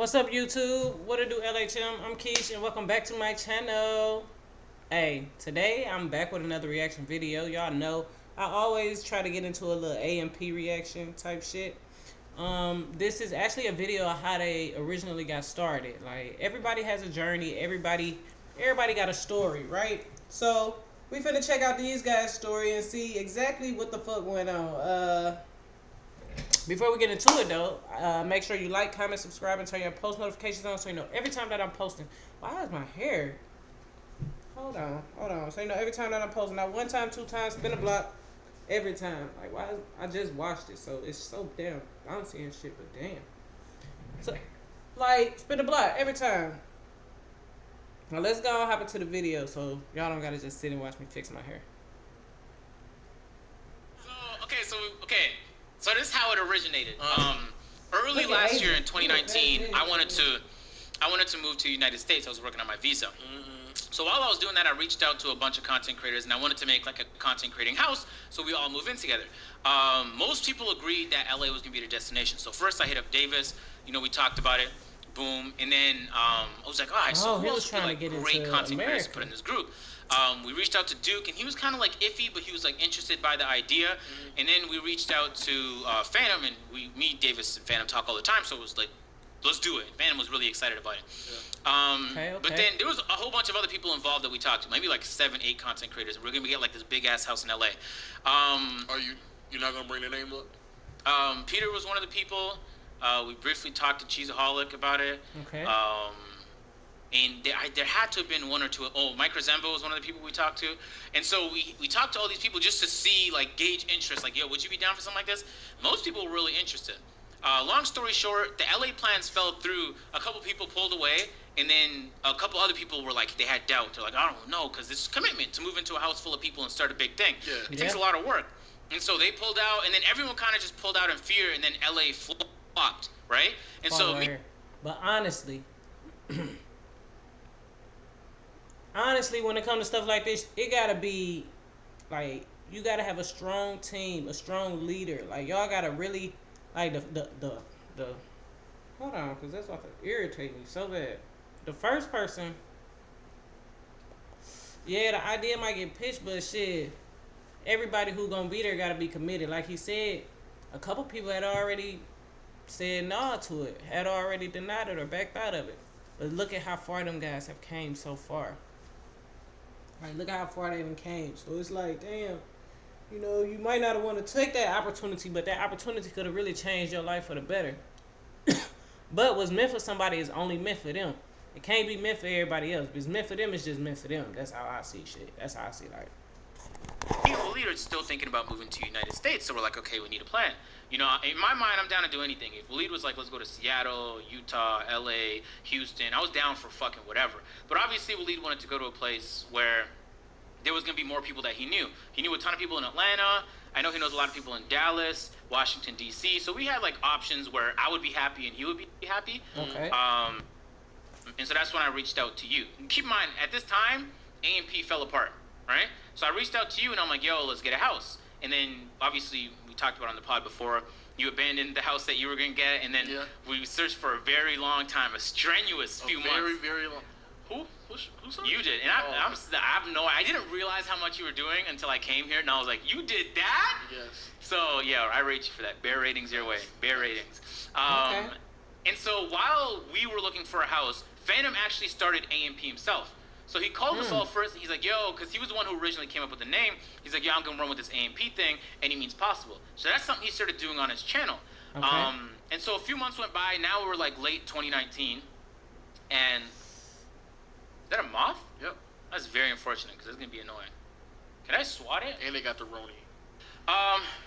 What's up, YouTube? What it do, LHM? I'm Kisha, and welcome back to my channel. Hey, today I'm back with another reaction video. Y'all know I always try to get into a little AMP reaction type shit. This is actually a video of how they originally got started. Like, everybody has a journey. Everybody got a story, right? So we finna check out these guys' story and see exactly what the fuck went on. Before we get into it though, make sure you like, comment, subscribe, and turn your post notifications on so you know every time that I'm posting. Why is my hair? Hold on. So you know every time that I'm posting, not one time, two times, spin a block, every time. Like why? I just watched it, so it's so damn bouncy and shit. But damn, so like spin a block every time. Now let's go and hop into the video, so y'all don't gotta just sit and watch me fix my hair. So this is how it originated. Early last year in 2019, I wanted to move to the United States. I was working on my visa. So while I was doing that, I reached out to a bunch of content creators, and I wanted to make like a content creating house so we all move in together. Most people agreed that LA was gonna be the destination. So first I hit up Davis. You know, we talked about it. Boom. And then I was like, all right, so who else would be like great content creators to put in this group? We reached out to Duke, and he was kind of like iffy, but he was like interested by the idea. And then we reached out to Phantom, and me, Davis, and Phantom talk all the time. So it was like, let's do it. Phantom was really excited about it. Yeah. But then there was a whole bunch of other people involved that we talked to, maybe like 7, 8 content creators. We're gonna get like this big ass house in LA. You're not gonna bring the name up? Peter was one of the people. We briefly talked to Cheeseaholic about it. Okay. And there had to have been one or two. Oh, Mike Rezembo was one of the people we talked to. And so we talked to all these people just to see, like, gauge interest. Like, yo, would you be down for something like this? Most people were really interested. Long story short, the LA plans fell through. A couple people pulled away. And then a couple other people were like, they had doubt. They're like, I don't know, because this is commitment to move into a house full of people and start a big thing. Yeah. It takes a lot of work. And so they pulled out. And then everyone kind of just pulled out in fear. And then LA flopped, right? And But honestly... Honestly, when it comes to stuff like this, it gotta be, like, you gotta have a strong team, a strong leader. Like, y'all gotta really, like, the hold on, because that's about to irritate me so bad. The first person, yeah, the idea might get pitched, but shit, everybody who gonna be there gotta be committed. Like he said, a couple people had already said no to it, had already denied it or backed out of it. But look at how far them guys have came so far. Like, look how far they even came. So it's like, damn, you know, you might not want to take that opportunity, but that opportunity could have really changed your life for the better. But what's meant for somebody is only meant for them. It can't be meant for everybody else. If it's meant for them, it's just meant for them. That's how I see shit. That's how I see life. We are still thinking about moving to the United States, so we're like, okay, we need a plan. You know, in my mind, I'm down to do anything. If Waleed was like, let's go to Seattle, Utah, LA, Houston, I was down for fucking whatever. But obviously, Waleed wanted to go to a place where there was going to be more people that he knew. He knew a ton of people in Atlanta. I know he knows a lot of people in Dallas, Washington, D.C. So we had like options where I would be happy and he would be happy. Okay. And so that's when I reached out to you. And keep in mind, at this time, AMP fell apart, right? So I reached out to you and I'm like, yo, let's get a house. And then obviously we talked about it on the pod before, you abandoned the house that you were going to get. And then we searched for a very long time, a strenuous few months. Very long. Who you did. And I didn't realize how much you were doing until I came here. And I was like, you did that? Yes. So yeah, I rate you for that. Bear ratings your way. Bear ratings. Okay. And so while we were looking for a house, Phantom actually started AMP himself. So he called us all first. He's like, yo, because he was the one who originally came up with the name. He's like, yo, I'm going to run with this AMP thing. Any means possible. So that's something he started doing on his channel. Okay. And so a few months went by. Now we're like late 2019. And is that a moth? Yep. That's very unfortunate because it's going to be annoying. Can I swat it? And they got the Roni.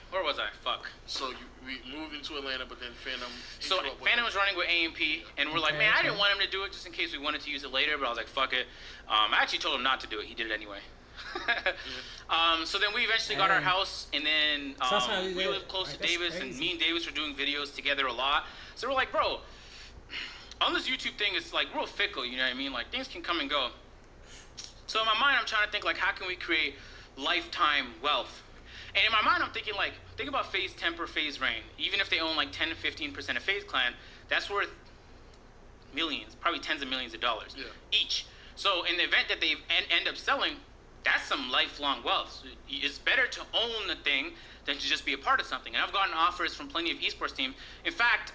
Where was I? Fuck. So we moved into Atlanta, but then Phantom. So Phantom was running with AMP, and we're like, man, I didn't want him to do it just in case we wanted to use it later, but I was like, fuck it. I actually told him not to do it. He did it anyway. So then we eventually got our house, and then we lived close to Davis, and me and Davis were doing videos together a lot. So we're like, bro, on this YouTube thing, it's like real fickle, you know what I mean? Like, things can come and go. So in my mind, I'm trying to think, like, how can we create lifetime wealth? And in my mind, I'm thinking, like, think about FaZe Temper, FaZe Rain. Even if they own, like, 10 to 15% of FaZe Clan, that's worth millions, probably tens of millions of dollars each. So in the event that they end up selling, that's some lifelong wealth. So it's better to own the thing than to just be a part of something. And I've gotten offers from plenty of esports teams. In fact,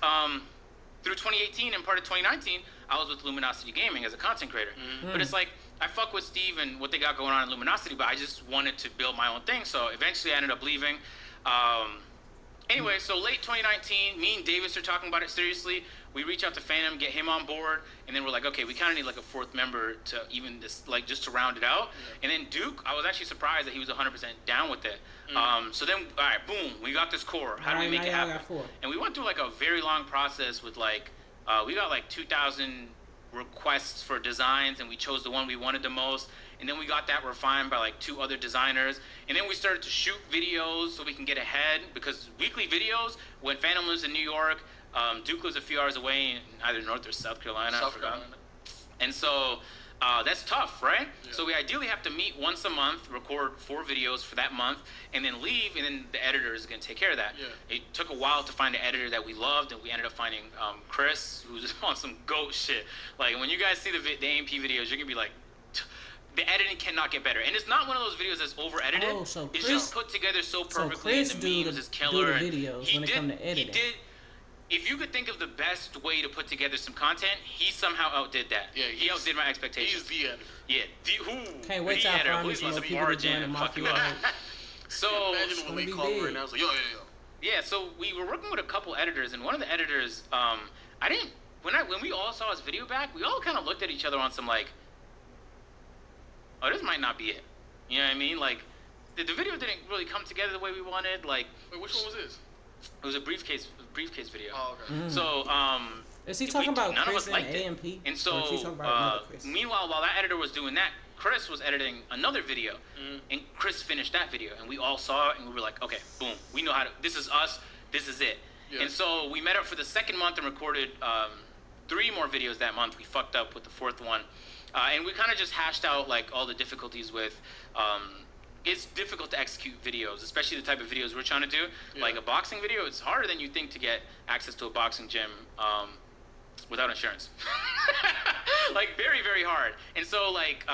through 2018 and part of 2019, I was with Luminosity Gaming as a content creator. But it's like, I fuck with Steve and what they got going on in Luminosity, but I just wanted to build my own thing. So eventually I ended up leaving. Anyway, so late 2019, me and Davis are talking about it seriously. We reach out to Phantom, get him on board, and then we're like, okay, we kind of need like a fourth member to even this, like, just to round it out. And then Duke, I was actually surprised that he was 100% down with it. So then, all right, boom, we got this core. How do we make it happen? And we went through like a very long process with like, we got like 2,000 requests for designs, and we chose the one we wanted the most. And then we got that refined by like 2 other designers. And then we started to shoot videos so we can get ahead, because weekly videos, when Phantom lives in New York, Duke lives a few hours away in either North or South Carolina. I forgot. And so that's tough, right? Yeah. So we ideally have to meet once a month, record 4 videos for that month, and then leave, and then the editor is going to take care of that. Yeah. It took a while to find an editor that we loved, and we ended up finding Chris, who's on some GOAT shit. Like, when you guys see the AMP videos, you're going to be like, the editing cannot get better. And it's not one of those videos that's over-edited. Oh, so Chris, it's just put together so perfectly, so and the memes is killer. Do the videos when it comes to editing. If you could think of the best way to put together some content, he somehow outdid that. Yeah, he outdid my expectations. He's the editor. Yeah, can't wait till I find me some people to join the Mafia. So imagine when they call me right now. It's like, yo. Yeah, so we were working with a couple editors, and one of the editors, when we all saw his video back, we all kind of looked at each other on some like, oh, this might not be it. You know what I mean? Like, the video didn't really come together the way we wanted. Like, wait, which one was this? It was a briefcase video. Oh, okay. So, is he talking about none Chris of us liked and AMP? It. And so, meanwhile, while that editor was doing that, Chris was editing another video, and Chris finished that video, and we all saw it, and we were like, okay, boom, we know how to. This is us. This is it. Yeah. And so we met up for the second month and recorded 3 more videos that month. We fucked up with the 4th one, and we kind of just hashed out like all the difficulties with. It's difficult to execute videos, especially the type of videos we're trying to do. Yeah. Like a boxing video, it's harder than you think to get access to a boxing gym without insurance. Like, very, very hard. And so, like,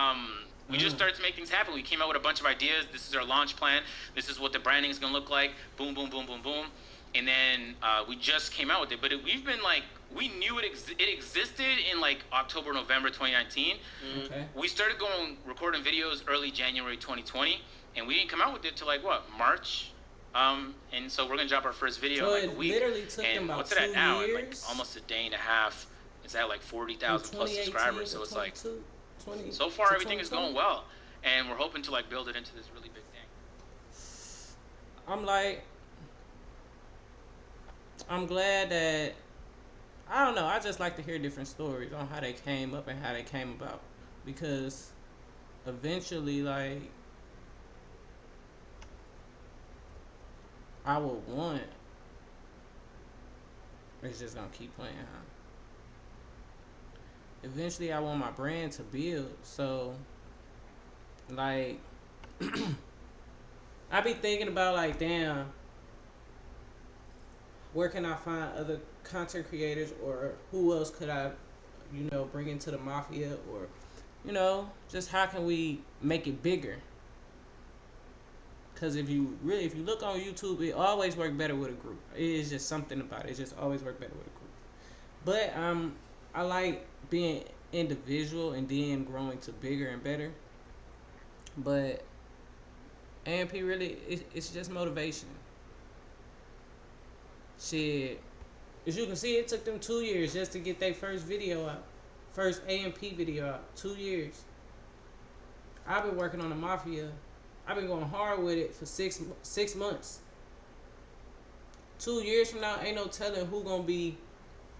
we just started to make things happen. We came out with a bunch of ideas. This is our launch plan. This is what the branding is going to look like. Boom, boom, boom, boom, boom. And then we just came out with it. But we've been, like, we knew it existed in, like, October, November 2019. Okay. We started recording videos early January 2020. And we didn't come out with it till like what, March? And so we're gonna drop our first video so in like a week. Literally took and them about what's it at now? years? Like almost a day and a half. It's at like 40,000 plus subscribers. So it's like, so far everything is going well, and we're hoping to like build it into this really big thing. I'm glad that, I don't know, I just like to hear different stories on how they came up and how they came about, because eventually, like, I would want, it's just gonna keep playing, huh? Eventually, I want my brand to build. So, like, I be thinking about, like, damn, where can I find other content creators, or who else could I, bring into the Mafia, or, just how can we make it bigger? Because if you look on YouTube, it always works better with a group. It is just something about it. It just always works better with a group. But I like being individual and then growing to bigger and better. But AMP really, it's just motivation. Shit, as you can see, it took them 2 years just to get their first video out. First AMP video out. 2 years. I've been working on the Mafia. I've been going hard with it for six months. 2 years from now, ain't no telling who gonna be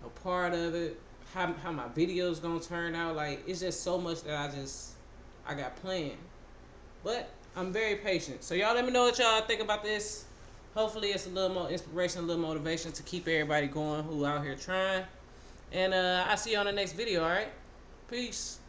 a part of it, how my videos gonna turn out. Like, it's just so much that I got planned. But I'm very patient. So y'all let me know what y'all think about this. Hopefully it's a little more inspiration, a little motivation to keep everybody going who out here trying. And I'll see you on the next video, alright? Peace.